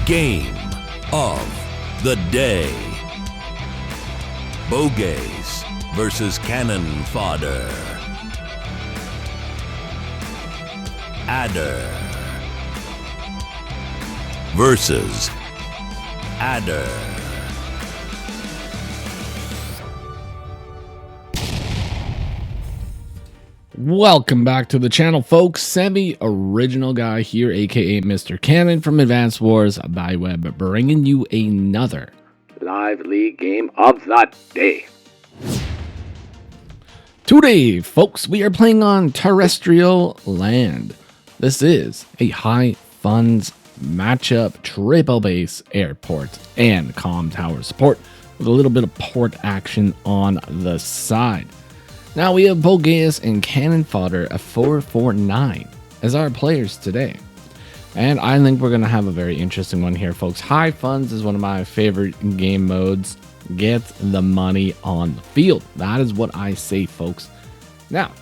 Game of the day. Bogaes versus Cannonfodder. Adder versus Adder. Welcome back to the channel, folks. Semi-original guy here, aka Mr. Cannon from Advanced Wars by Web, bringing you another live league game of the day. Today, folks, we are playing on terrestrial land. This is a high funds matchup, triple base, airport, and comm tower support with a little bit of port action on the side. Now we have Bogaes and Cannonfodder449 as our players today. And I think we're going to have a very interesting one here, folks. High funds is one of my favorite game modes. Get the money on the field. That is what I say, folks. Now,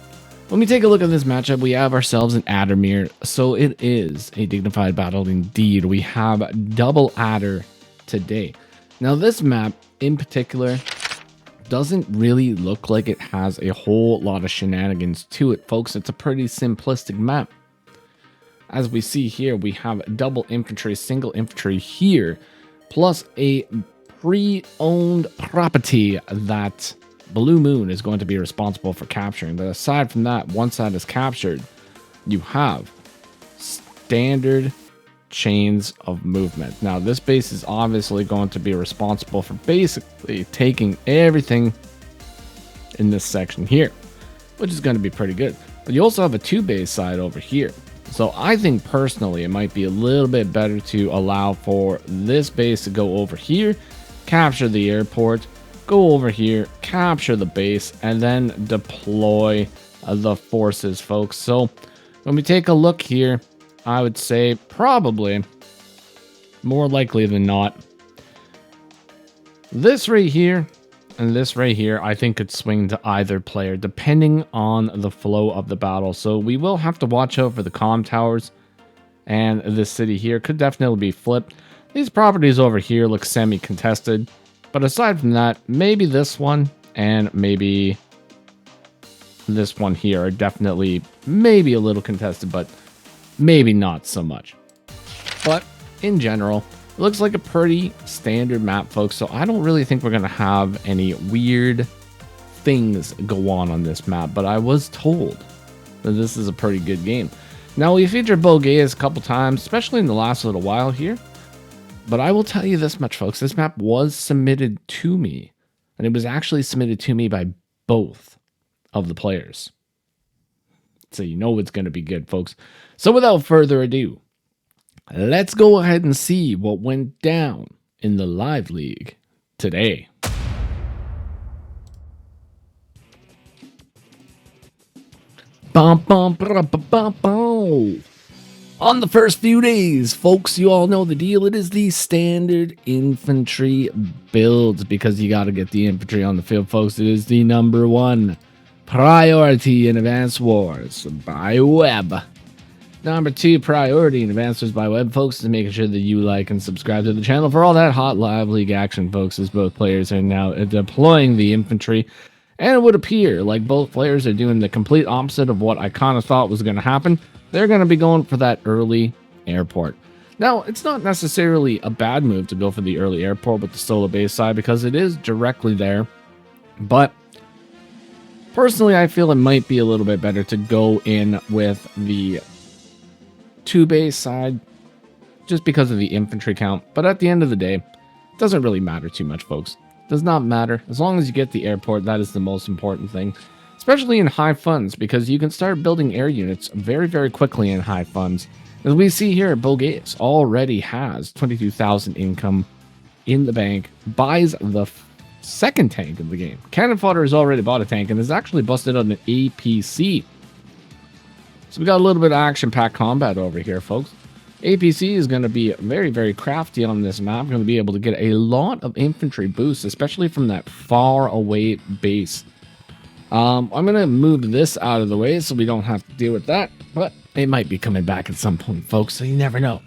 when we take a look at this matchup, we have ourselves an Addermere. So it is a dignified battle indeed. We have double Adder today. Now this map in particular doesn't really look like it has a whole lot of shenanigans to it, folks. It's a pretty simplistic map. As we see here, we have double infantry, single infantry here, plus a pre-owned property that Blue Moon is going to be responsible for capturing. But aside from that, once that is captured, you have standard chains of movement. Now this base is obviously going to be responsible for basically taking everything in this section here, which is going to be pretty good. But you also have a two base side over here. So I think personally it might be a little bit better to allow for this base to go over here, capture the airport, go over here, capture the base, and then deploy the forces, folks. So when we take a look here, I would say probably more likely than not, this right here and this right here, I think could swing to either player depending on the flow of the battle. So we will have to watch out for the comm towers, and this city here could definitely be flipped. These properties over here look semi-contested, but aside from that, maybe this one and maybe this one here are definitely maybe a little contested, but maybe not so much. But in general, it looks like a pretty standard map, folks. So I don't really think we're going to have any weird things go on this map. But I was told that this is a pretty good game. Now, we featured Bogaes a couple times, especially in the last little while here. But I will tell you this much, folks. This map was submitted to me. And it was actually submitted to me by both of the players. So you know it's going to be good, folks. So without further ado, let's go ahead and see what went down in the live league today. Bum, bum, bum, bum, bum, bum. On the first few days, folks, you all know the deal. It is the standard infantry build because you got to get the infantry on the field, folks. It is the #1 priority in Advanced Wars by Web. #2 priority in Advanced Wars by Web, folks, is making sure that you like and subscribe to the channel for all that hot live league action, folks, as both players are now deploying the infantry. And it would appear like both players are doing the complete opposite of what I kind of thought was going to happen. They're going to be going for that early airport. Now, it's not necessarily a bad move to go for the early airport with the solo base side because it is directly there. But personally, I feel it might be a little bit better to go in with the two base side just because of the infantry count. But at the end of the day, it doesn't really matter too much, folks. It does not matter. As long as you get the airport, that is the most important thing. Especially in high funds, because you can start building air units very, very quickly in high funds. As we see here, Bogaes already has 22,000 income in the bank, buys the second tank of the game. Cannonfodder has already bought a tank and has actually busted out an APC. So we got a little bit of action-packed combat over here, folks. APC is going to be very, very crafty on this map. Going to be able to get a lot of infantry boosts, especially from that far away base. I'm going to move this out of the way so we don't have to deal with that, but it might be coming back at some point, folks, so you never know.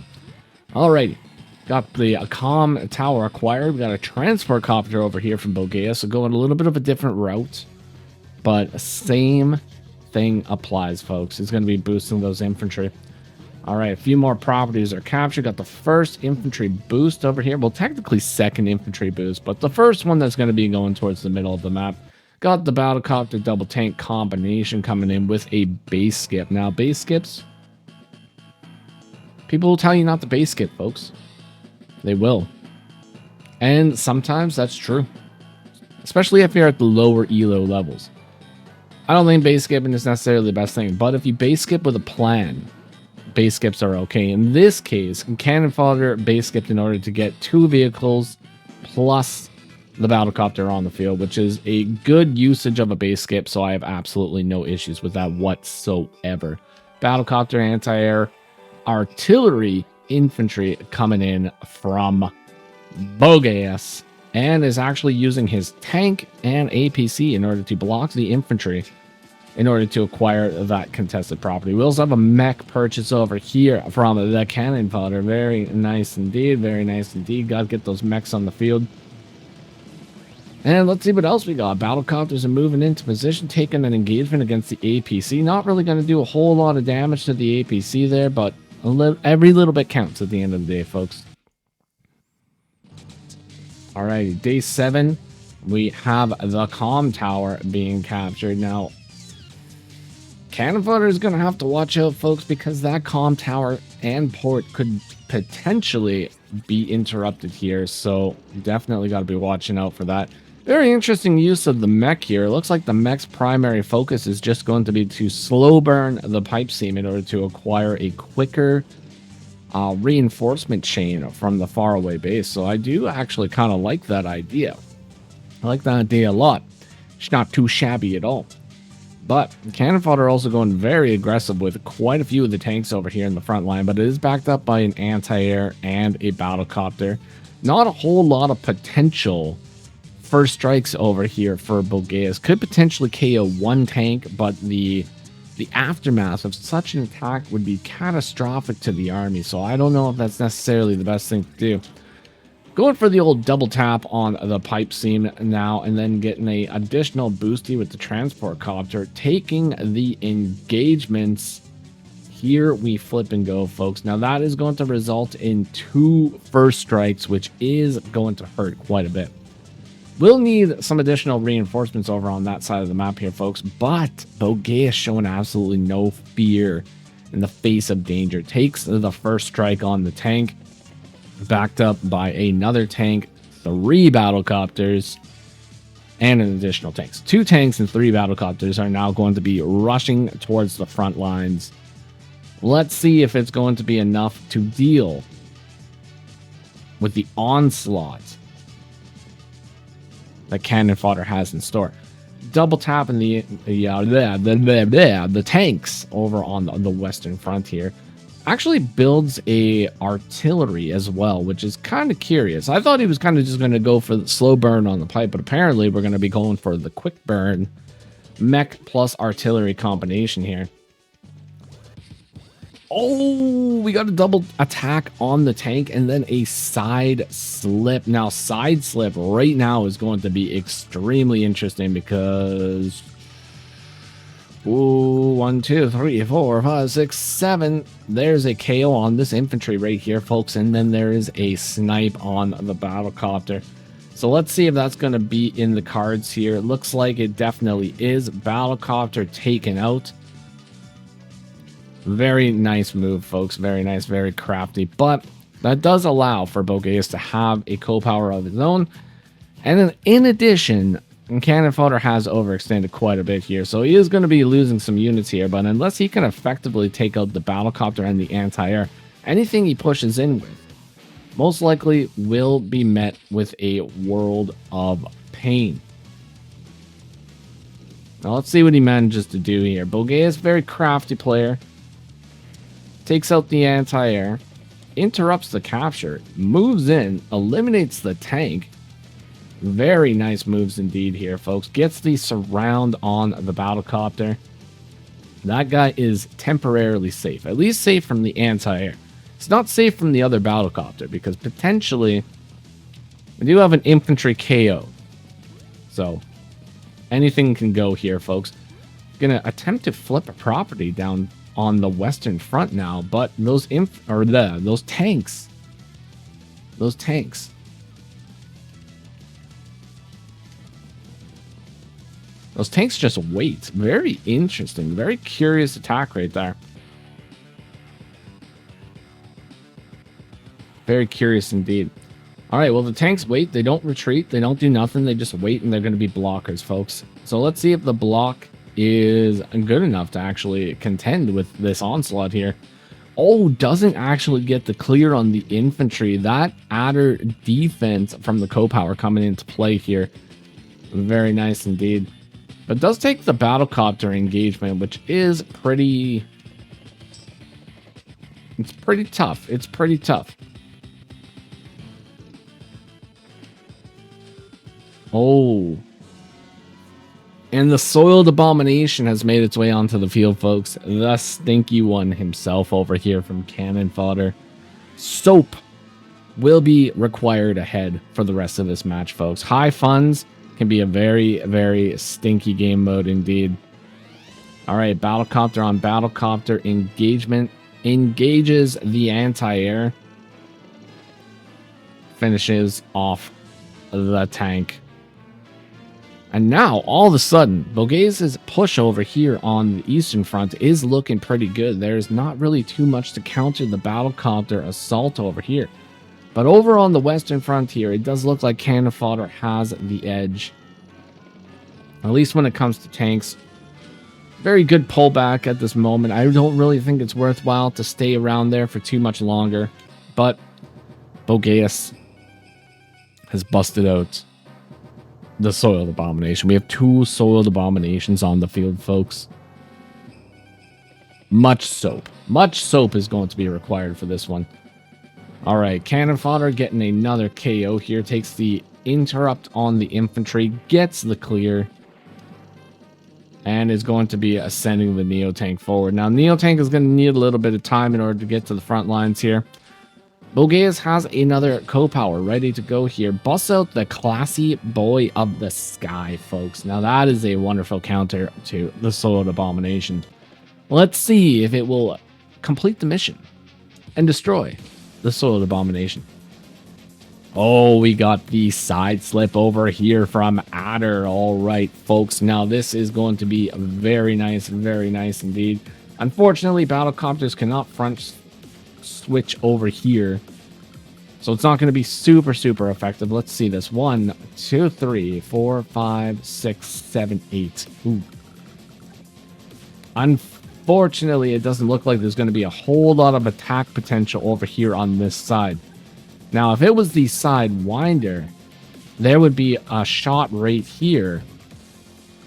Alrighty. Got the comm tower acquired. We got a transport copter over here from Bogaes, so going a little bit of a different route. But same thing applies, folks. It's going to be boosting those infantry. All right, a few more properties are captured. Got the first infantry boost over here. Well, technically second infantry boost, but the first one that's going to be going towards the middle of the map. Got the battlecopter double tank combination coming in with a base skip. Now, base skips, people will tell you not to base skip, folks. They will. And sometimes that's true, especially if you're at the lower elo levels. I don't think base skipping is necessarily the best thing, but if you base skip with a plan, base skips are okay. In this case, cannon fodder base skipped in order to get 2 vehicles plus the battlecopter on the field, which is a good usage of a base skip, so I have absolutely no issues with that whatsoever. Battlecopter, anti-air, artillery, infantry coming in from Bogaes, and is actually using his tank and APC in order to block the infantry in order to acquire that contested property. We also have a mech purchase over here from the cannon fodder. Very nice indeed. Very nice indeed. Got to get those mechs on the field. And let's see what else we got. Battlecopters are moving into position, taking an engagement against the APC. Not really going to do a whole lot of damage to the APC there, but every little bit counts at the end of the day, folks. Alrighty, day 7. We have the comm tower being captured. Now, Cannonfodder is going to have to watch out, folks, because that comm tower and port could potentially be interrupted here. So definitely got to be watching out for that. Very interesting use of the mech here. It looks like the mech's primary focus is just going to be to slow burn the pipe seam in order to acquire a quicker reinforcement chain from the faraway base. So I do actually kind of like that idea. I like that idea a lot. It's not too shabby at all. But cannon fodder also going very aggressive with quite a few of the tanks over here in the front line, but it is backed up by an anti-air and a battlecopter. Not a whole lot of potential first strikes over here for Bogaes. Could potentially KO one tank, but the aftermath of such an attack would be catastrophic to the army, so I don't know if that's necessarily the best thing to do. Going for the old double tap on the pipe seam now, and then getting a additional boosty with the transport copter, taking the engagements. Here we flip and go, folks. Now that is going to result in 2 first strikes, which is going to hurt quite a bit. We'll need some additional reinforcements over on that side of the map here, folks, but Bogaes showing absolutely no fear in the face of danger. Takes the first strike on the tank, backed up by another tank, 3 battlecopters, and an additional tanks. 2 tanks and 3 battlecopters are now going to be rushing towards the front lines. Let's see if it's going to be enough to deal with the onslaught that cannon fodder has in store. Double tapping the tanks over on the western front here. Actually builds a artillery as well, which is kind of curious. I thought he was kind of just going to go for the slow burn on the pipe, but apparently we're going to be going for the quick burn mech plus artillery combination here. Oh, we got a double attack on the tank and then a side slip. Now, side slip right now is going to be extremely interesting because... Ooh, 1, 2, 3, 4, 5, 6, 7. There's a KO on this infantry right here, folks. And then there is a snipe on the battlecopter. So let's see if that's going to be in the cards here. It looks like it definitely is. Battlecopter taken out. Very nice move, folks. Very nice, very crafty. But that does allow for Bogaes to have a co-power of his own. And then in addition, cannon fodder has overextended quite a bit here. So he is going to be losing some units here. But unless he can effectively take out the battlecopter and the anti-air, anything he pushes in with most likely will be met with a world of pain. Now let's see what he manages to do here. Bogaes, very crafty player. Takes out the anti-air, interrupts the capture, moves in, eliminates the tank. Very nice moves indeed here, folks. Gets the surround on the battlecopter. That guy is temporarily safe, at least safe from the anti-air. It's not safe from the other battlecopter because potentially we do have an infantry KO. So anything can go here, folks. Gonna attempt to flip a property down on the western front now, but those tanks. Those tanks. Those tanks just wait. Very interesting. Very curious attack right there. Very curious indeed. All right, well, the tanks wait. They don't retreat. They don't do nothing. They just wait, and they're going to be blockers, folks. So let's see if the block is good enough to actually contend with this onslaught here. Oh, doesn't actually get the clear on the infantry. That adder defense from the co-power coming into play here. Very nice indeed. But does take the battlecopter engagement, which is pretty... It's pretty tough. It's pretty tough. Oh. And the Soiled Abomination has made its way onto the field, folks. The stinky one himself over here from Cannonfodder. Soap will be required ahead for the rest of this match, folks. High funds can be a very, very stinky game mode indeed. All right, battlecopter on battlecopter engagement. Engages the anti-air. Finishes off the tank. And now, all of a sudden, Bogaes' push over here on the eastern front is looking pretty good. There's not really too much to counter the battlecopter assault over here. But over on the western front here, it does look like Cannonfodder has the edge. At least when it comes to tanks. Very good pullback at this moment. I don't really think it's worthwhile to stay around there for too much longer. But Bogaes has busted out the Soiled Abomination. We have 2 Soiled Abominations on the field, folks. Much soap. Much soap is going to be required for this one. Alright, Cannonfodder getting another KO here. Takes the interrupt on the infantry. Gets the clear. And is going to be ascending the Neo-Tank forward. Now, Neo-Tank is going to need a little bit of time in order to get to the front lines here. Bogaes has another co-power ready to go here. Bust out the classy boy of the sky, folks. Now that is a wonderful counter to the Soiled Abomination. Let's see if it will complete the mission and destroy the Soiled Abomination. Oh, we got the side slip over here from Adder. All right, folks. Now this is going to be very nice indeed. Unfortunately, battlecopters cannot front switch over here, so it's not going to be super effective. Let's see this. 1, 2, 3, 4, 5, 6, 7, 8. Ooh. Unfortunately, it doesn't look like there's going to be a whole lot of attack potential over here on this side. Now, if it was the sidewinder, there would be a shot right here,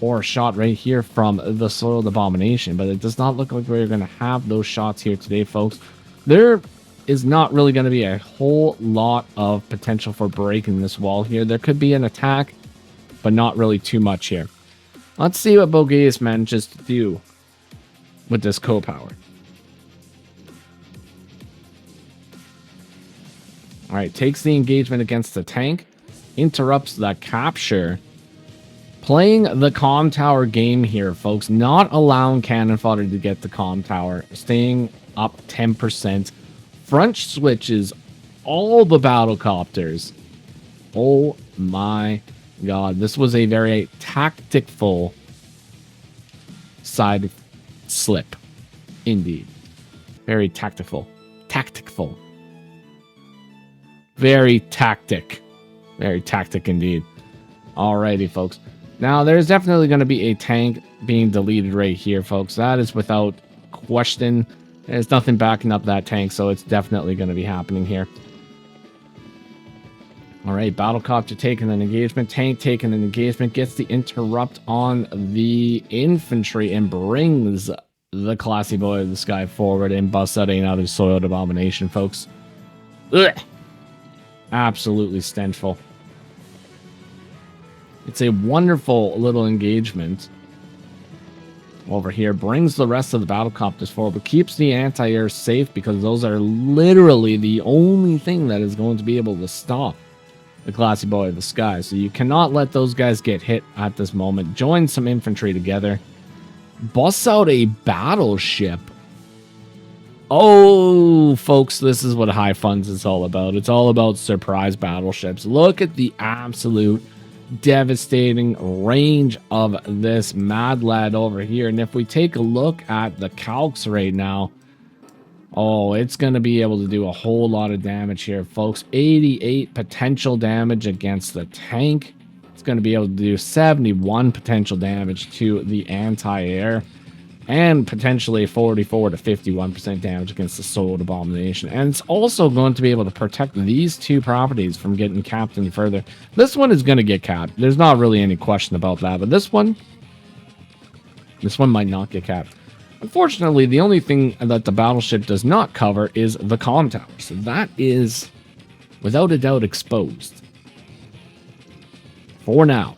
or a shot right here from the Soiled Abomination, but it does not look like we're going to have those shots here today, folks. There is not really going to be a whole lot of potential for breaking this wall here. There could be an attack, but not really too much here. Let's see what Bogaes manages to do with this co-power. Alright, takes the engagement against the tank. Interrupts the capture. Playing the comm tower game here, folks. Not allowing Cannonfodder to get the comm tower. Staying up 10%. Front switches all the battlecopters. Oh my god. This was a very tactful side slip. Indeed. Very tactful. Tactful. Very tactic. Very tactic indeed. Alrighty, folks. Now, there's definitely going to be a tank being deleted right here, folks. That is without question. There's nothing backing up that tank, so it's definitely going to be happening here. Alright, battlecopter taking an engagement. Tank taking an engagement. Gets the interrupt on the infantry and brings the classy boy of the sky forward and busts out another Soiled Abomination, folks. Ugh. Absolutely stenchful. It's a wonderful little engagement. over here, brings the rest of the battlecopters forward, but keeps the anti-air safe because those are literally the only thing that is going to be able to stop the Classy Boy of the Sky. So you cannot let those guys get hit at this moment. Join some infantry together. Busts out a battleship. Oh, folks, this is what High Funds is all about. It's all about surprise battleships. Look at the absolute devastating range of this mad lad over here. And if we take a look at the calcs right now, oh, it's going to be able to do a whole lot of damage here, folks. 88 potential damage against the tank. It's going to be able to do 71 potential damage to the anti-air, and potentially 44 to 51% damage against the Sword Abomination. And it's also going to be able to protect these two properties from getting capped any further. This one is going to get capped. There's not really any question about that. But this one might not get capped. Unfortunately, the only thing that the battleship does not cover is the comm tower. So that is, without a doubt, exposed. For now.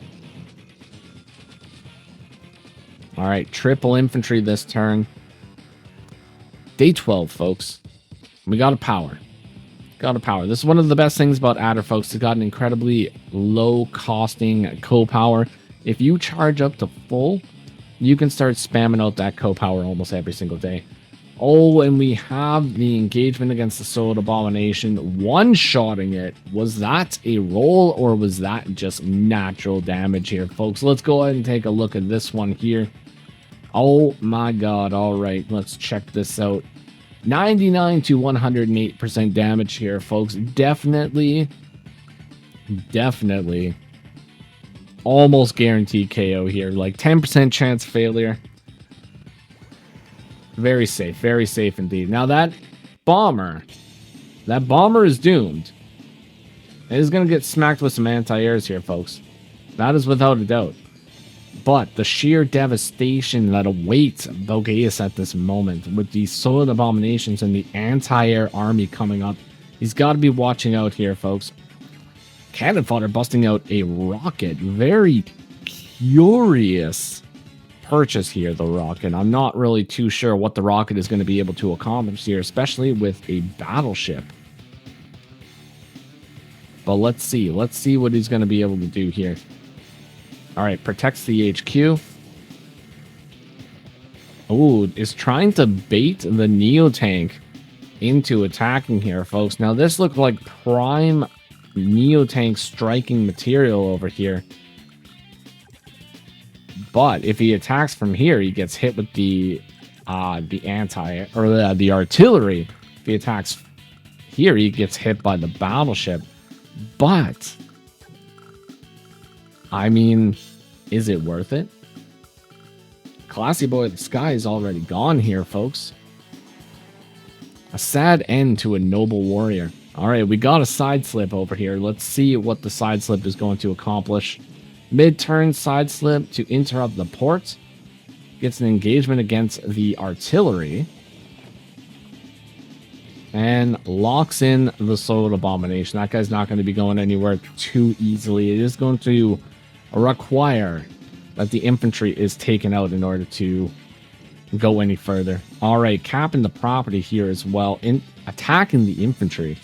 All right, triple infantry this turn. Day 12, folks. We got a power. Got a power. This is one of the best things about Adder, folks. It's got an incredibly low-costing co-power. If you charge up to full, you can start spamming out that co-power almost every single day. Oh, and we have the engagement against the Sword Abomination. One-shotting it. Was that a roll, or was that just natural damage here, folks? Let's go ahead and take a look at this one here. Oh my god. All right, let's check this out. 99 to 108% damage here, folks. Definitely almost guaranteed KO here. Like 10% chance failure. Very safe indeed. Now that bomber is doomed. It is going to get smacked with some anti-airs here, folks. That is without a doubt. But the sheer devastation that awaits Bogaes at this moment, with the Sword Abominations and the anti-air army coming up, he's got to be watching out here, folks. Cannonfodder busting out a rocket. Very curious purchase here, the rocket. I'm not really too sure what the rocket is going to be able to accomplish here, especially with a battleship. But let's see what he's going to be able to do here. All right, protects the HQ. Oh, is trying to bait the Neo tank into attacking here, folks. Now this looked like prime Neo tank striking material over here. But if he attacks from here, he gets hit with the artillery. If he attacks here, he gets hit by the battleship. But I mean, is it worth it? Classy Boy of the Sky is already gone here, folks. A sad end to a noble warrior. All right, we got a side slip over here. Let's see what the side slip is going to accomplish. Mid-turn side slip to interrupt the port. Gets an engagement against the artillery. And locks in the Sword Abomination. That guy's not going to be going anywhere too easily. It is going to require that the infantry is taken out in order to go any further. All right, capping the property here as well. In attacking the infantry.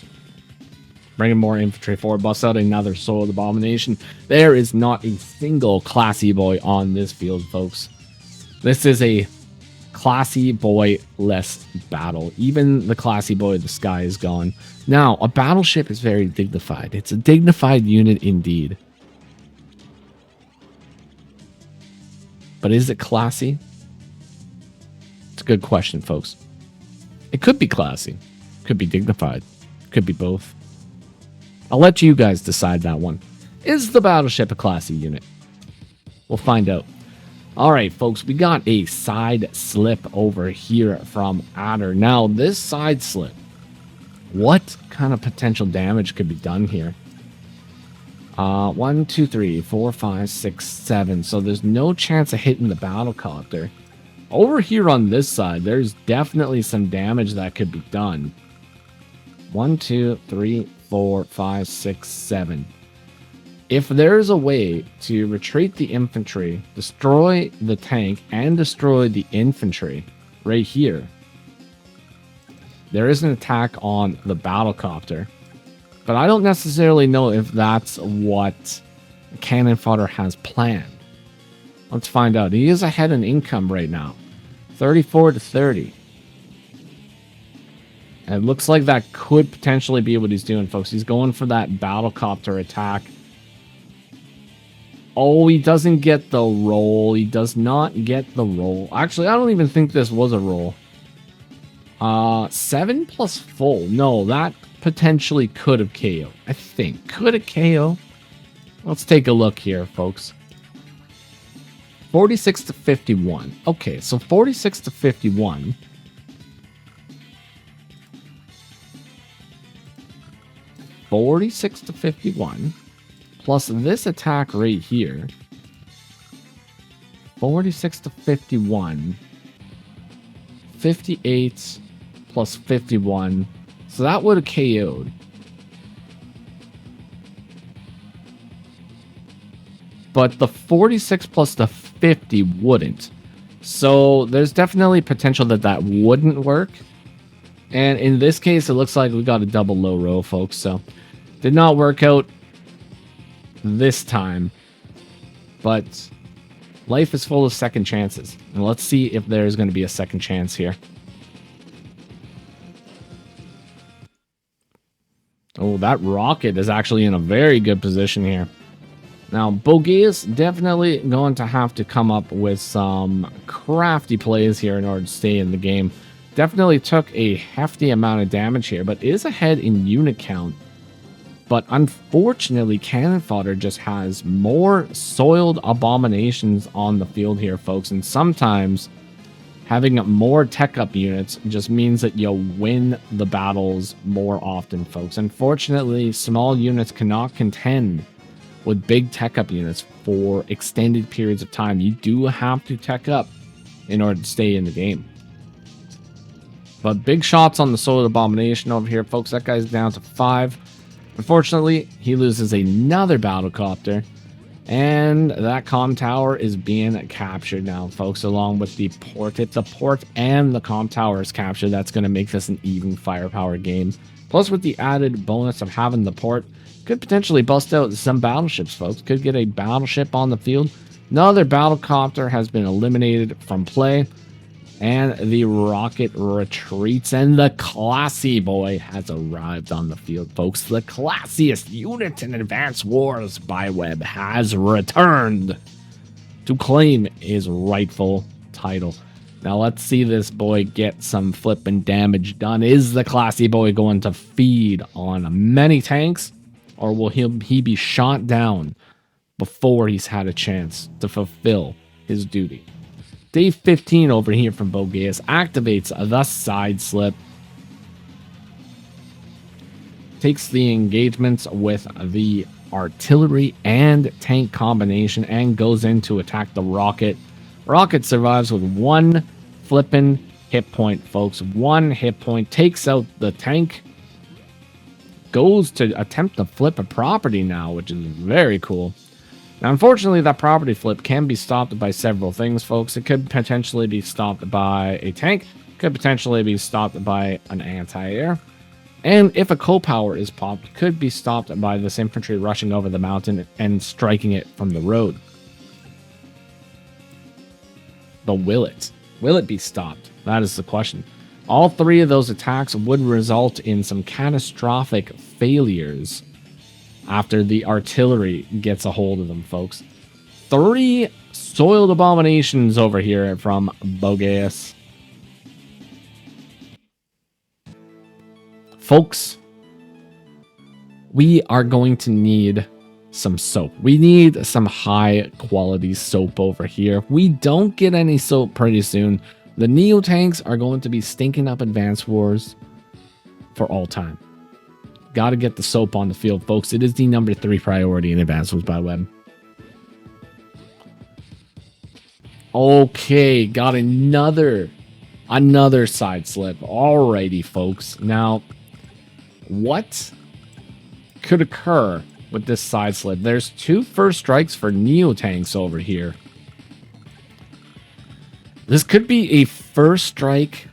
Bringing more infantry forward. Busts out another Sword Abomination. There is not a single Classy Boy on this field, folks. This is a Classy Boy-less battle. Even the Classy Boy of the Sky is gone. Now, a battleship is very dignified. It's a dignified unit indeed. But is it classy? It's a good question, folks. It could be classy. Could be dignified. Could be both. I'll let you guys decide that one. Is the battleship a classy unit? We'll find out. All right, folks, we got a side slip over here from Adder. Now, this side slip, what kind of potential damage could be done here? 1, 2, 3, 4, 5, 6, 7. So there's no chance of hitting the battlecopter. Over here on this side, there's definitely some damage that could be done. 1, 2, 3, 4, 5, 6, 7. If there's a way to retreat the infantry, destroy the tank, and destroy the infantry right here, there is an attack on the battlecopter. But I don't necessarily know if that's what Cannon Fodder has planned. Let's find out. He is ahead in income right now. 34 to 30. And it looks like that could potentially be what he's doing, folks. He's going for that battlecopter attack. Oh, he doesn't get the roll. He does not get the roll. Actually, I don't even think this was a roll. 7 plus full. No, that potentially could have KO. I think. Could have KO. Let's take a look here, folks. 46 to 51. Okay, so 46 to 51. $46 to 51. Plus this attack right here. 46 to 51. 58 plus 51. So that would have KO'd. But the 46 plus the 50 wouldn't. So there's definitely potential that that wouldn't work. And in this case, it looks like we got a double low row, folks. So did not work out this time. But life is full of second chances. And let's see if there's going to be a second chance here. Oh, that rocket is actually in a very good position here. Now, Bogaes definitely going to have to come up with some crafty plays here in order to stay in the game. Definitely took a hefty amount of damage here, but is ahead in unit count. But unfortunately, Cannon Fodder just has more soiled abominations on the field here, folks. And sometimes having more tech-up units just means that you'll win the battles more often, folks. Unfortunately, small units cannot contend with big tech-up units for extended periods of time. You do have to tech up in order to stay in the game. But big shots on the Soiled Abomination over here, folks. That guy's down to 5. Unfortunately, he loses another battlecopter. And that comm tower is being captured now, folks, along with the port. If the port and the comm tower is captured, that's going to make this an even firepower game. Plus, with the added bonus of having the port, could potentially bust out some battleships, folks. Could get a battleship on the field. Another battlecopter has been eliminated from play. And the rocket retreats, and the classy boy has arrived on the field, folks. The classiest unit in Advanced Wars by Web has returned to claim his rightful title. Now let's see this boy get some flipping damage done. Is the classy boy going to feed on many tanks, or will he be shot down before he's had a chance to fulfill his duty? Day 15 over here from Bogaes activates the side slip. Takes the engagements with the artillery and tank combination and goes in to attack the rocket. Rocket survives with 1 flippin' hit point, folks. 1 hit point. Takes out the tank. Goes to attempt to flip a property now, which is very cool. Now, unfortunately, that property flip can be stopped by several things, folks. It could potentially be stopped by a tank. Could potentially be stopped by an anti-air. And if a co-power is popped, could be stopped by this infantry rushing over the mountain and striking it from the road. But will it? Will it be stopped? That is the question. All 3 of those attacks would result in some catastrophic failures after the artillery gets a hold of them, folks. 3 soiled abominations over here from Bogaes. Folks, we are going to need some soap. We need some high quality soap over here. If we don't get any soap pretty soon, the Neo tanks are going to be stinking up Advanced Wars for all time. Got to get the soap on the field, folks. It is the number 3 priority in Advanced Wars by Web. Okay, got another side slip. Alrighty, folks. Now, what could occur with this side slid. There's 2 first strikes for Neo tanks over here. This could be a first strike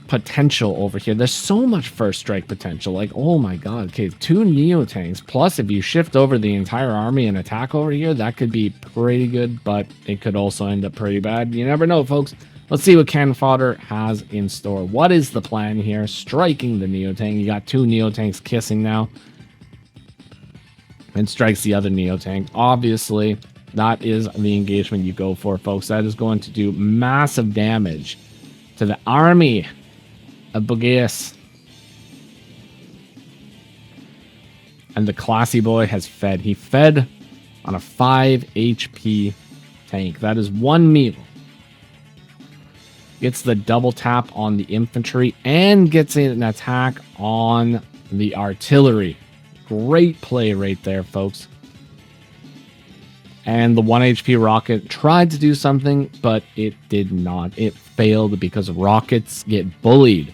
potential over here. There's so much first strike potential. Like, oh my god. Okay, 2 Neo tanks. Plus, if you shift over the entire army and attack over here, that could be pretty good, but it could also end up pretty bad. You never know, folks. Let's see what Cannonfodder has in store. What is the plan here? Striking the Neo tank. You got 2 Neo tanks kissing now. And strikes the other Neo tank. Obviously, that is the engagement you go for, folks. That is going to do massive damage to the army of Bogaes. And the classy boy has fed. He fed on a 5 HP tank. That is 1 meal. Gets the double tap on the infantry and gets an attack on the artillery. Great play right there, folks. And the 1 HP rocket tried to do something, but it did not. It failed because rockets get bullied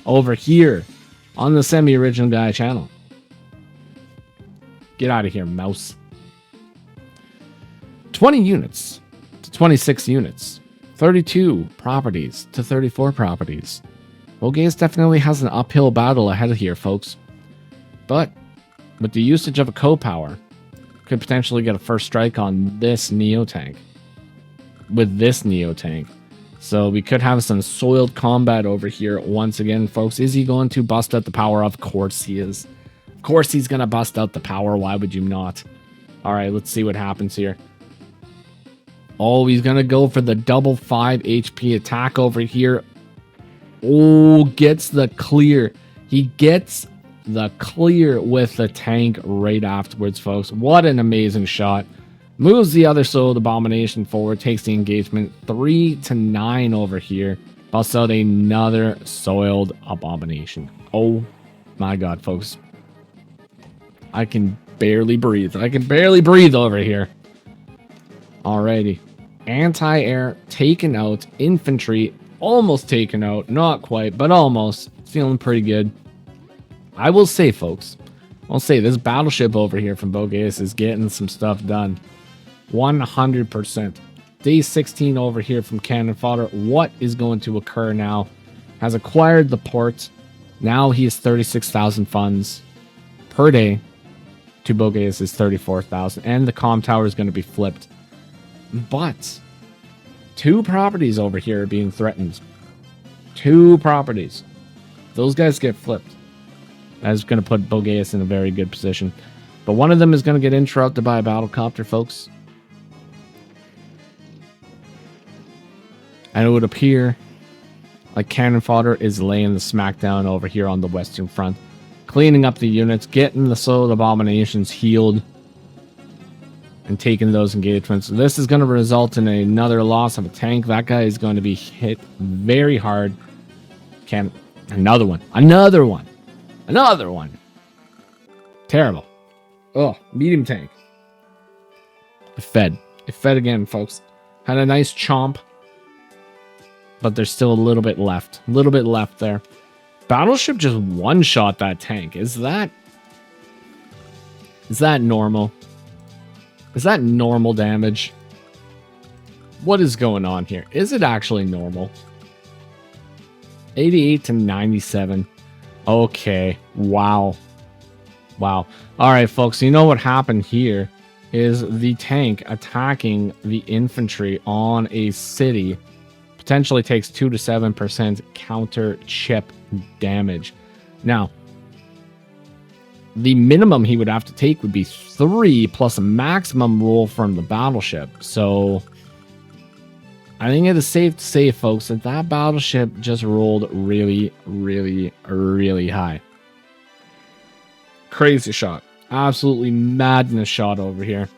over here on the Semi-Original Guy channel. Get out of here, mouse. 20 units to 26 units. 32 properties to 34 properties. Bogaes definitely has an uphill battle ahead of here, folks. But with the usage of a co-power, could potentially get a first strike on this Neo tank. With this Neo tank. So we could have some soiled combat over here once again, folks. Is he going to bust out the power? Of course he is. Of course he's going to bust out the power. Why would you not? Alright, let's see what happens here. Oh, he's going to go for the double 5 HP attack over here. Oh, gets the clear. He gets the clear with the tank right afterwards, folks. What an amazing shot. Moves the other soiled abomination forward. Takes the engagement 3 to 9 over here. Busts out another soiled abomination. Oh my god, folks. I can barely breathe. I can barely breathe over here. Alrighty. Anti-air taken out. Infantry almost taken out. Not quite, but almost. Feeling pretty good. I will say, folks, I'll say this battleship over here from Bogaes is getting some stuff done. 100%. Day 16 over here from Cannonfodder. What is going to occur now? Has acquired the port. Now he has 36,000 funds per day. To Bogaes is 34,000. And the comm tower is going to be flipped. But 2 properties over here are being threatened. 2 properties. Those guys get flipped. That's going to put Bogaes in a very good position. But one of them is going to get interrupted by a battlecopter, folks. And it would appear like Cannonfodder is laying the smackdown over here on the western front. Cleaning up the units, getting the soiled abominations healed. And taking those engagements. This is going to result in another loss of a tank. That guy is going to be hit very hard. Another one. Another one. Another one. Terrible. Oh, medium tank. It fed. It fed again, folks. Had a nice chomp. But there's still a little bit left. A little bit left there. Battleship just one-shot that tank. Is that normal? Is that normal damage? What is going on here? Is it actually normal? 88 to 97. Okay. Wow. Wow. Alright, folks. You know what happened here is the tank attacking the infantry on a city potentially takes 2 to 7% counter chip damage. Now, the minimum he would have to take would be 3 plus a maximum roll from the battleship. So I think it is safe to say, folks, that that battleship just rolled really, really, really high. Crazy shot. Absolutely madness shot over here.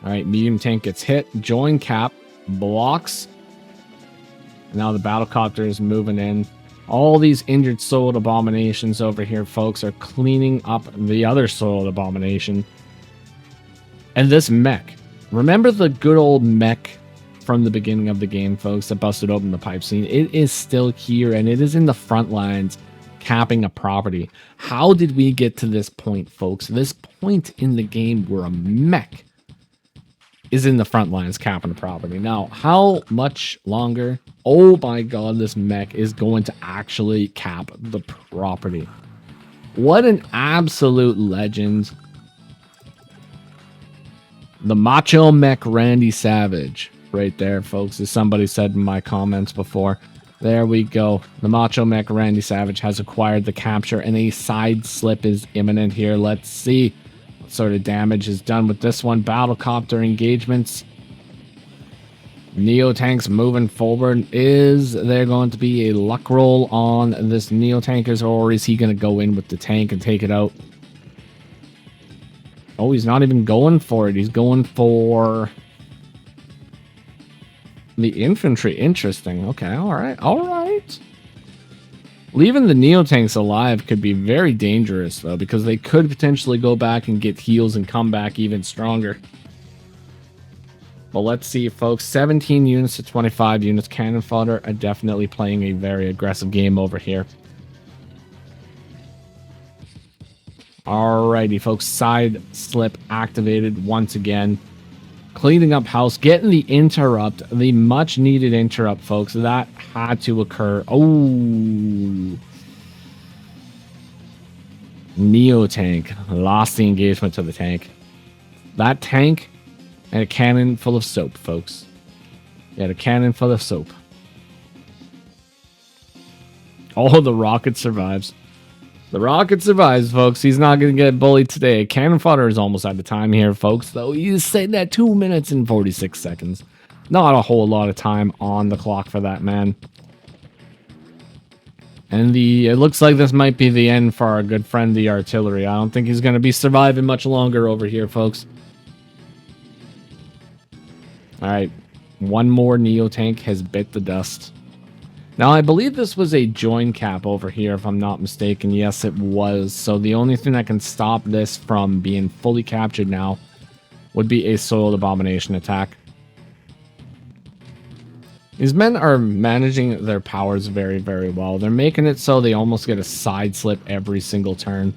Alright, medium tank gets hit. Join cap. Blocks. Now the battlecopter is moving in. All these injured soiled abominations over here, folks, are cleaning up the other soiled abomination. And this mech. Remember the good old mech from the beginning of the game, folks, that busted open the pipe scene? It is still here, and it is in the front lines capping a property. How did we get to this point, folks? This point in the game where a mech is in the front lines capping a property. Now, how much longer? Oh my god, this mech is going to actually cap the property. What an absolute legend. The Macho Mech Randy Savage. Right there, folks, as somebody said in my comments before. There we go. The Macho Mech Randy Savage has acquired the capture, and a side slip is imminent here. Let's see what sort of damage is done with this one. Battlecopter engagements. Neo-tanks moving forward. Is there going to be a luck roll on this Neo-tankers, or is he going to go in with the tank and take it out? Oh, he's not even going for it. He's going for the infantry. Interesting. Okay, all right. All right. Leaving the Neo-tanks alive could be very dangerous, though, because they could potentially go back and get heals and come back even stronger. But let's see, folks. 17 units to 25 units. Cannon fodder are definitely playing a very aggressive game over here. Alrighty, folks. Side slip activated once again. Cleaning up house, getting the interrupt, the much needed interrupt, folks. That had to occur. Oh, Neo tank lost the engagement to the tank. That tank and a cannon full of soap, folks. Yeah, a cannon full of soap. Oh, the rocket survives. The rocket survives, folks. He's not going to get bullied today. Cannon fodder is almost out of time here, folks, though. He's sitting at 2 minutes and 46 seconds. Not a whole lot of time on the clock for that man. And it looks like this might be the end for our good friend, the artillery. I don't think he's going to be surviving much longer over here, folks. All right. One more Neo tank has bit the dust. Now, I believe this was a join cap over here, if I'm not mistaken. Yes, it was. So the only thing that can stop this from being fully captured now would be a soiled abomination attack. These men are managing their powers very, very well. They're making it so they almost get a side slip every single turn,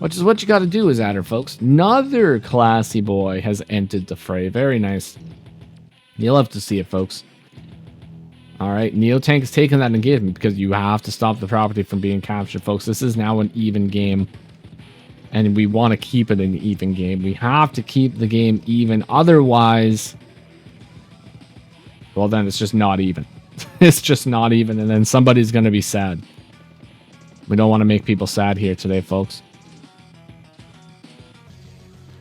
which is what you got to do as adder, folks. Another classy boy has entered the fray. Very nice. You'll have to see it, folks. All right, Neo-tank is taking that engagement because you have to stop the property from being captured, folks. This is now an even game, and we want to keep it an even game. We have to keep the game even. Otherwise, well, then it's just not even. It's just not even, and then somebody's going to be sad. We don't want to make people sad here today, folks.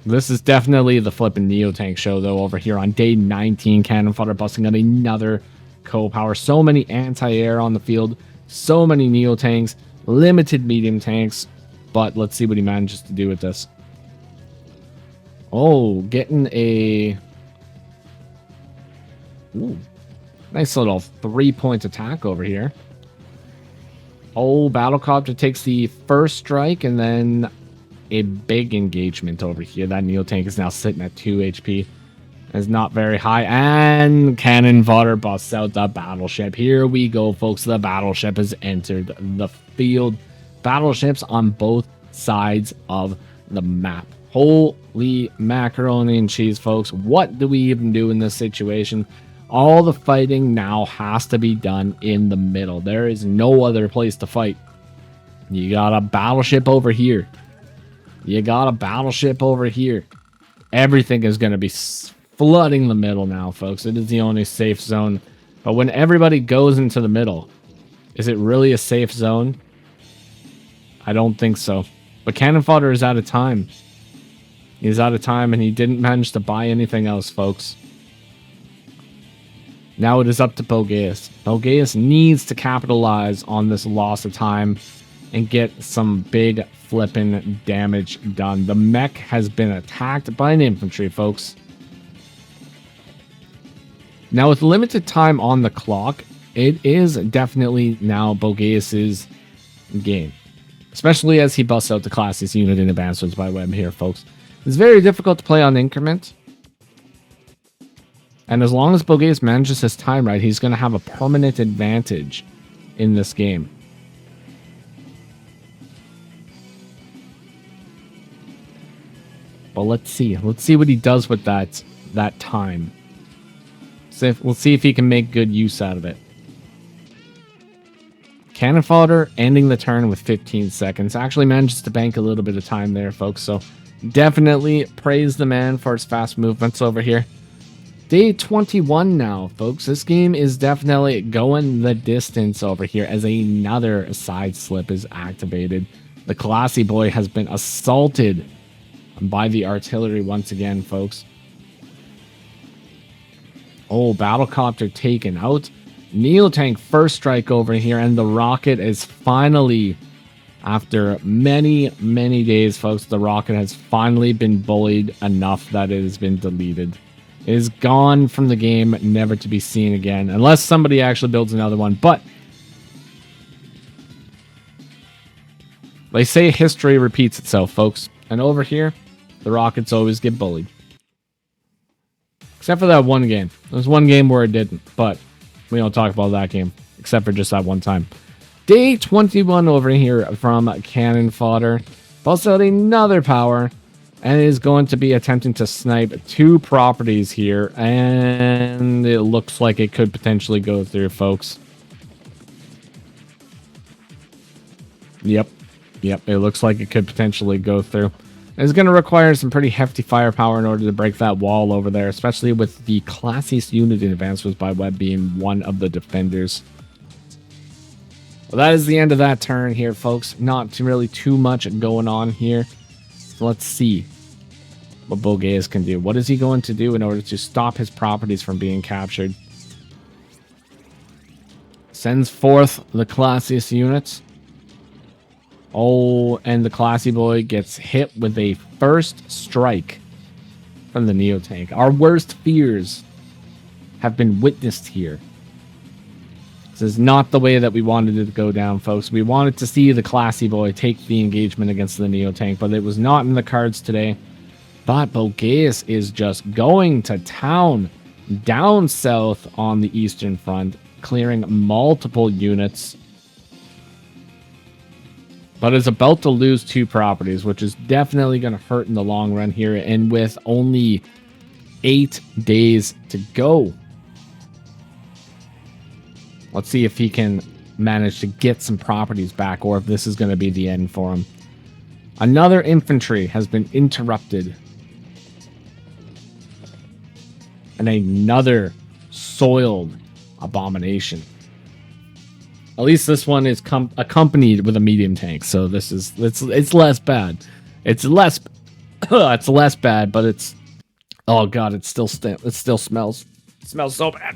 This is definitely the flipping Neo-tank show, though, over here on day 19. Cannon fodder busting out another co-power. So many anti-air on the field, so many Neo tanks, limited medium tanks, but let's see what he manages to do with this. Oh, getting a nice little 3-point attack over here. Oh, Battlecopter takes the first strike, and then a big engagement over here. That Neo tank is now sitting at 2 HP. Is not very high, and Cannon fodder busts out the Battleship. Here we go, folks. The Battleship has entered the field. Battleships on both sides of the map. Holy macaroni and cheese, folks. What do we even do in this situation? All the fighting now has to be done in the middle. There is no other place to fight. You got a Battleship over here. You got a Battleship over here. Everything is going to be flooding the middle now, folks. It is the only safe zone. But when everybody goes into the middle, is it really a safe zone? I don't think so. But Cannon fodder is out of time. He's out of time, and he didn't manage to buy anything else, folks. Now it is up to Bogaes. Bogaes needs to capitalize on this loss of time and get some big flipping damage done. The mech has been attacked by an infantry, folks. Now, with limited time on the clock, it is definitely now Bogaes' game. Especially as he busts out the classiest unit in advancements by web here, folks. It's very difficult to play on increment. And as long as Bogaes manages his time right, he's going to have a permanent advantage in this game. But let's see. Let's see what he does with that time. So we'll see if he can make good use out of it. Cannonfodder ending the turn with 15 seconds. Actually manages to bank a little bit of time there, folks. So definitely praise the man for his fast movements over here. Day 21 now, folks. This game is definitely going the distance over here as another side slip is activated. The classy boy has been assaulted by the artillery once again, folks. Oh, battlecopter taken out. Neotank first strike over here, and the rocket is finally, after many, many days, folks, the rocket has finally been bullied enough that it has been deleted. It is gone from the game, never to be seen again, unless somebody actually builds another one. But they say history repeats itself, folks. And over here, the rockets always get bullied. Except for that one game. There's one game where it didn't, but we don't talk about that game, except for just that one time. Day 21 over here from Cannonfodder. Busts out another power, and is going to be attempting to snipe 2 properties here, and it looks like it could potentially go through, folks. Yep, it looks like it could potentially go through. It's going to require some pretty hefty firepower in order to break that wall over there, especially with the classiest unit in advancements by Webb being one of the defenders. Well, that is the end of that turn here, folks. Not really too much going on here. So let's see what Bogaes can do. What is he going to do in order to stop his properties from being captured? Sends forth the classiest units. Oh, and the classy boy gets hit with a first strike from the Neotank. Our worst fears have been witnessed here. This is not the way that we wanted it to go down, folks. We wanted to see the classy boy take the engagement against the Neotank, but it was not in the cards today. But Bogaes is just going to town down south on the eastern front, clearing multiple units. But is about to lose 2 properties, which is definitely going to hurt in the long run here. And with only 8 days to go. Let's see if he can manage to get some properties back, or if this is going to be the end for him. Another infantry has been interrupted. And another soiled abomination. At least this one is accompanied with a medium tank, so this is it's less bad. It's less it's less bad, but it's, oh god, it still smells. It smells so bad.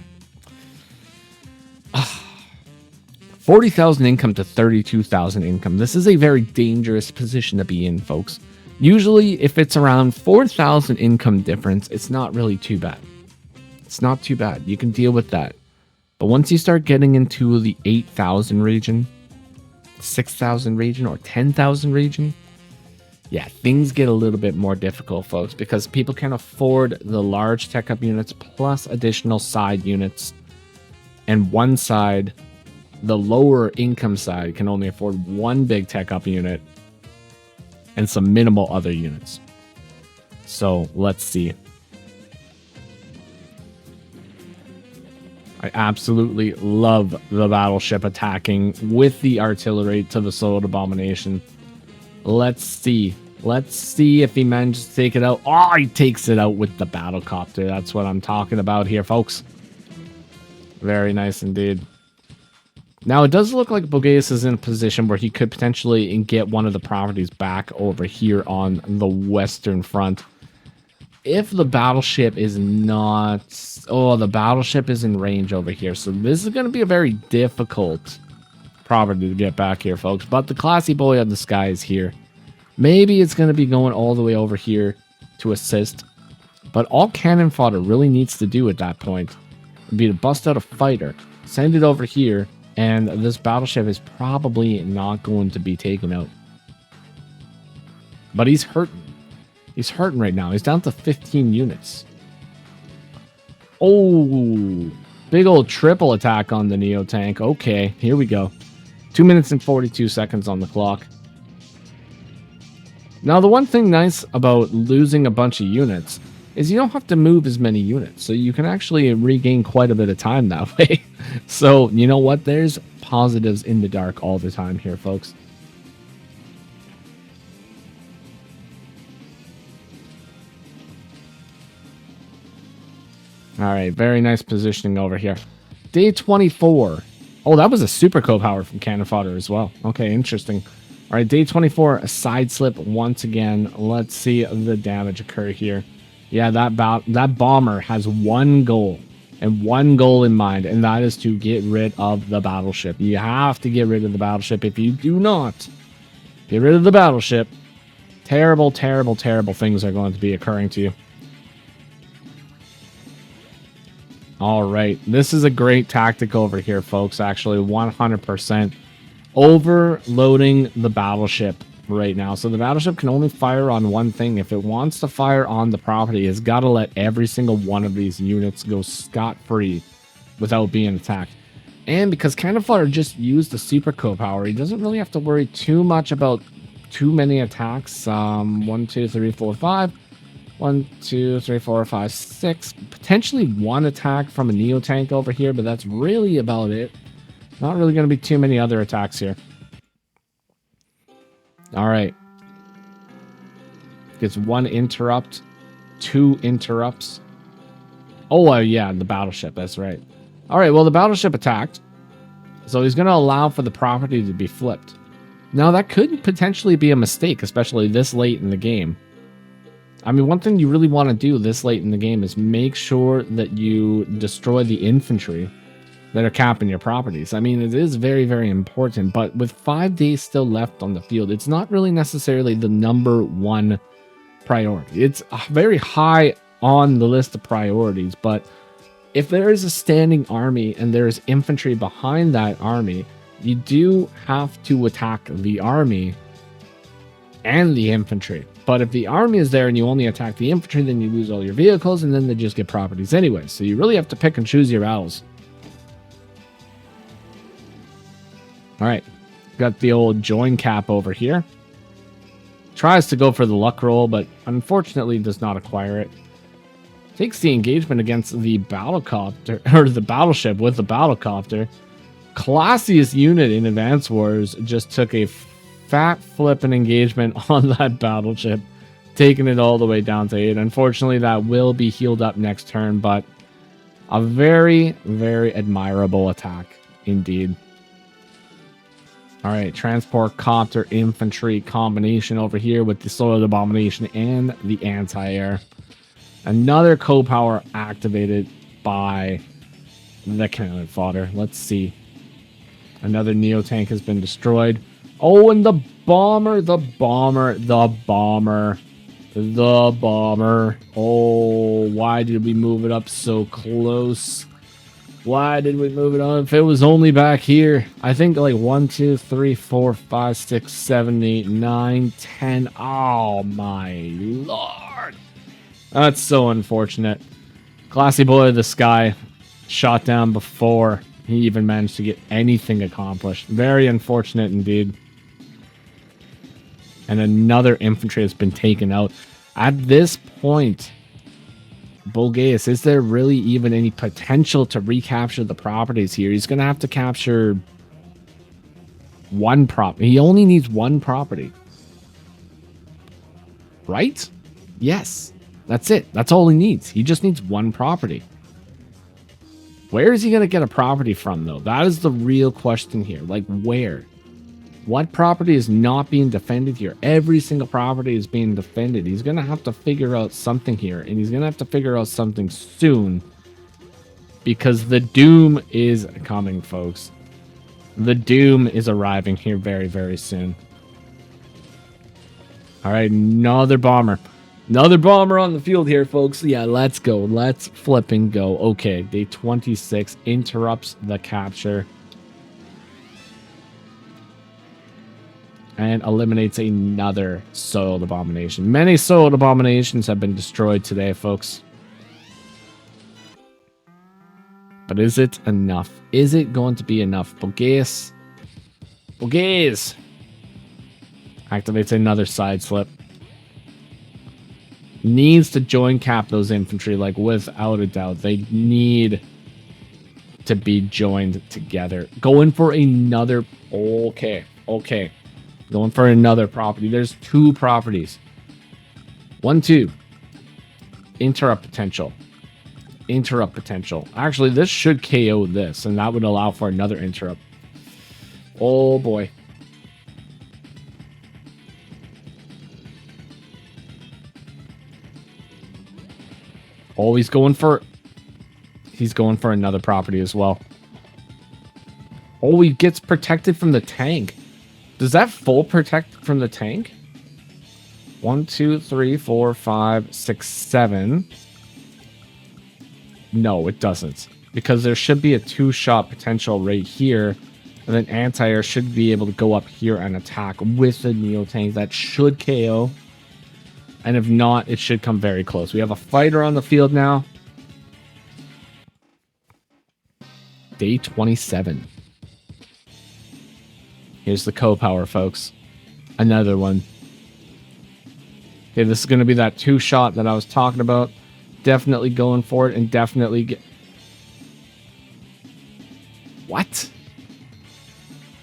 40,000 income to 32,000 income. This is a very dangerous position to be in, folks. Usually, if it's around 4,000 income difference, it's not really too bad. It's not too bad. You can deal with that. But once you start getting into the 8,000 region, 6,000 region, or 10,000 region, yeah, things get a little bit more difficult, folks, because people can afford the large tech up units plus additional side units. And one side, the lower income side, can only afford one big tech up unit and some minimal other units. So let's see. I absolutely love the battleship attacking with the artillery to the soiled abomination. Let's see. Let's see if he manages to take it out. Oh, he takes it out with the battlecopter. That's what I'm talking about here, folks. Very nice indeed. Now, it does look like Bogaes is in a position where he could potentially get one of the properties back over here on the western front. If the battleship is not... Oh, the battleship is in range over here. So this is going to be a very difficult property to get back here, folks. But the classy boy of the sky is here. Maybe it's going to be going all the way over here to assist. But all Cannonfodder really needs to do at that point would be to bust out a fighter, send it over here, and this battleship is probably not going to be taken out. But he's hurting. He's hurting right now. He's down to 15 units. Oh, big old triple attack on the Neotank. Okay, here we go. 2 minutes and 42 seconds on the clock. Now, the one thing nice about losing a bunch of units is you don't have to move as many units, so you can actually regain quite a bit of time that way. So, you know what? There's positives in the dark all the time here, folks. All right, very nice positioning over here. Day 24. Oh, that was a super co-power from Cannonfodder as well. Okay, interesting. All right, day 24, a side slip once again. Let's see the damage occur here. Yeah, that bomber has one goal, and one goal in mind, and that is to get rid of the battleship. You have to get rid of the battleship. If you do not get rid of the battleship, terrible, terrible, terrible things are going to be occurring to you. All right, this is a great tactic over here, folks. Actually, 100% overloading the battleship right now. So the battleship can only fire on one thing. If it wants to fire on the property, it's got to let every single one of these units go scot-free without being attacked. And because Cannonfodder just used the super co-power, he doesn't really have to worry too much about too many attacks. 1, 2, 3, 4, 5. 1, 2, 3, 4, 5, 6. Potentially one attack from a Neo tank over here, but that's really about it. Not really going to be too many other attacks here. All right. Gets one interrupt, 2 interrupts. Oh, yeah, the battleship. That's right. All right, well, the battleship attacked. So he's going to allow for the property to be flipped. Now, that could potentially be a mistake, especially this late in the game. I mean, one thing you really want to do this late in the game is make sure that you destroy the infantry that are capping your properties. I mean, it is very, very important, but with 5 days still left on the field, it's not really necessarily the #1 priority. It's very high on the list of priorities, but if there is a standing army and there's infantry behind that army, you do have to attack the army and the infantry. But if the army is there and you only attack the infantry, then you lose all your vehicles, and then they just get properties anyway. So you really have to pick and choose your battles. All right, got the old join cap over here. Tries to go for the luck roll, but unfortunately does not acquire it. Takes the engagement against the battlecopter, or the battleship with the battlecopter. Classiest unit in Advanced Wars just took a fat flipping engagement on that battleship, taking it all the way down to 8. Unfortunately, that will be healed up next turn, but a very, very admirable attack indeed. All right, transport copter infantry combination over here with the soil abomination and the anti-air. Another co-power activated by the cannon fodder. Let's see. Another Neo tank has been destroyed. Oh, and the bomber. Oh, why did we move it up so close? Why did we move it on? If it was only back here, I think like 1, 2, 3, 4, 5, 6, 7, 8, 9, 10. Oh my lord. That's so unfortunate. Classy boy of the sky shot down before he even managed to get anything accomplished. Very unfortunate indeed. And another infantry has been taken out. At this point, Bogaes, is there really even any potential to recapture the properties here? He's going to have to capture one property. He only needs one property. Right? Yes. That's it. That's all he needs. He just needs one property. Where is he going to get a property from, though? That is the real question here. Like, where? What property is not being defended here? Every single property is being defended. He's going to have to figure out something here. And he's going to have to figure out something soon. Because the doom is coming, folks. The doom is arriving here very, very soon. All right, another bomber. Another bomber on the field here, folks. Yeah, let's go. Let's flipping go. Okay, day 26 interrupts the capture. And eliminates another soiled abomination. Many soiled abominations have been destroyed today, folks. But is it enough? Is it going to be enough? Bogaes. Bogaes. Activates another side slip. needs to join cap those infantry, like, without a doubt. They need to be joined together. Going for another... Okay. Going for another property. There's 2 properties. 1, 2. Interrupt potential. Actually, this should KO this, and that would allow for another interrupt. Oh, boy. Oh, he's going for another property as well. Oh, he gets protected from the tank. Does that full protect from the tank? 1, 2, 3, 4, 5, 6, 7. No, it doesn't. Because there should be a 2-shot potential right here. And then anti-air should be able to go up here and attack with the Neo tank. That should KO. And if not, it should come very close. We have a fighter on the field now. Day 27. Here's the co-power, folks. Another one. Okay, this is going to be that 2-shot that I was talking about. Definitely going for it and definitely get... What?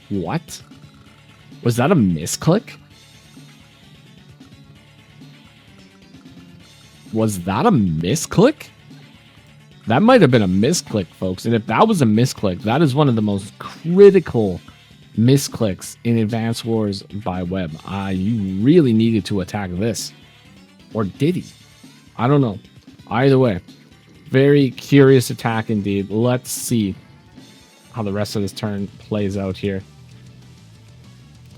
What? Was that a misclick? Was that a misclick? That might have been a misclick, folks. And if that was a misclick, that is one of the most critical misclicks in Advanced Wars by Web. You really needed to attack this. Or did he? I don't know. Either way, very curious attack indeed. Let's see how the rest of this turn plays out here.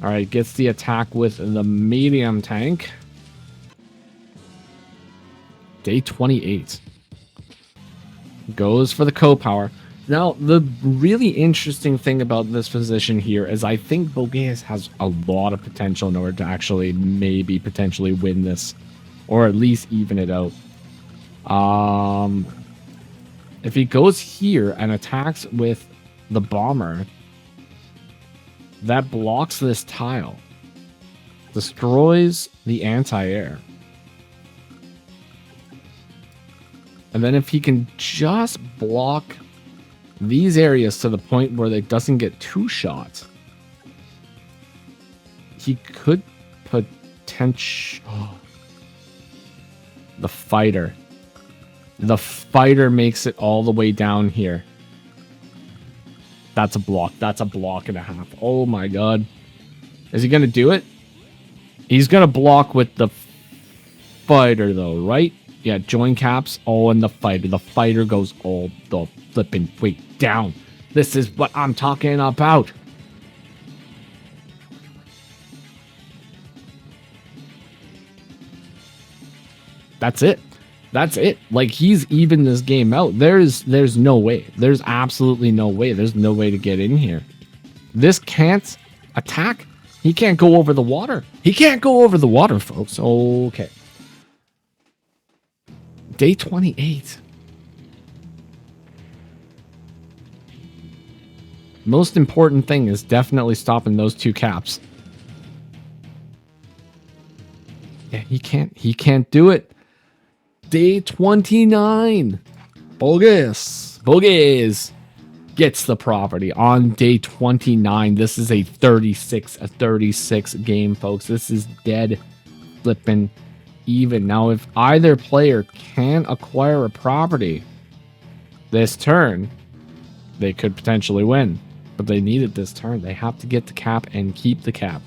All right, gets the attack with the medium tank. Day 28. Goes for the co-power. Now, the really interesting thing about this position here is I think Bogaes has a lot of potential in order to actually maybe potentially win this. Or at least even it out. If he goes here and attacks with the bomber, that blocks this tile. Destroys the anti-air. And then if he can just block these areas to the point where it doesn't get 2 shots, he could potentially... Oh. The fighter. The fighter makes it all the way down here. That's a block. That's a block and a half. Oh my god. Is he going to do it? He's going to block with the fighter though, right? Yeah, join caps. Oh, and the fighter. The fighter goes all the flipping way down. This is what I'm talking about. That's it. That's it. Like, he's even this game out. There's no way. There's absolutely no way. There's no way to get in here. This can't attack. He can't go over the water. He can't go over the water, folks. Okay. Day 28. Most important thing is definitely stopping those 2 caps. Yeah, he can't do it. Day 29. Bogaes gets the property on day 29. This is a 36 game, folks. This is dead flipping even. Now, if either player can acquire a property this turn, they could potentially win. But they need it this turn. They have to get the cap and keep the cap.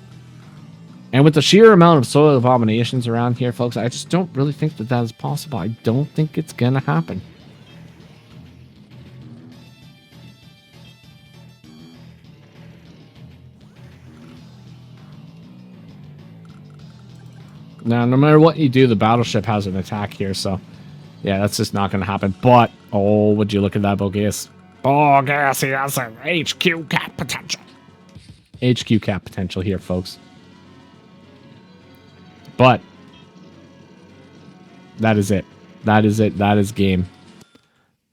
And with the sheer amount of soil abominations around here, folks, I just don't really think that that is possible. I don't think it's going to happen. Now, no matter what you do, the battleship has an attack here, so... yeah, that's just not going to happen. But, oh, would you look at that, Bogaes? Bogaes, he has an HQ cap potential. HQ cap potential here, folks. But that is it. That is it. That is game.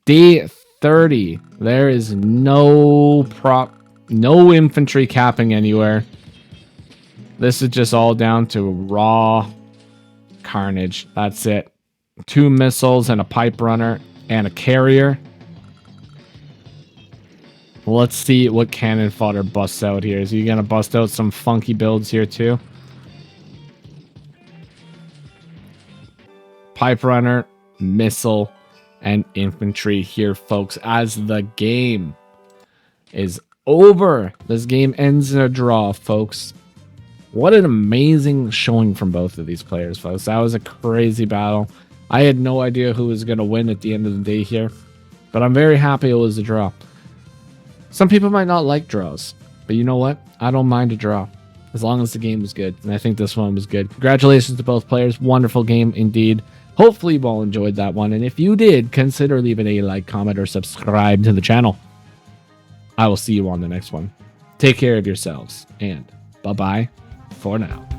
Day 30. There is no infantry capping anywhere. This is just all down to raw carnage. That's it. 2 missiles and a pipe runner and a carrier. Let's see what cannon fodder busts out here. Is he going to bust out some funky builds here too? Pipe runner, missile, and infantry here, folks, as the game is over. This game ends in a draw, folks. What an amazing showing from both of these players, folks. That was a crazy battle. I had no idea who was going to win at the end of the day here, but I'm very happy it was a draw. Some people might not like draws, but you know what? I don't mind a draw as long as the game was good, and I think this one was good. Congratulations to both players. Wonderful game indeed. Hopefully you all enjoyed that one, and if you did, consider leaving a like, comment, or subscribe to the channel. I will see you on the next one. Take care of yourselves, and bye-bye for now.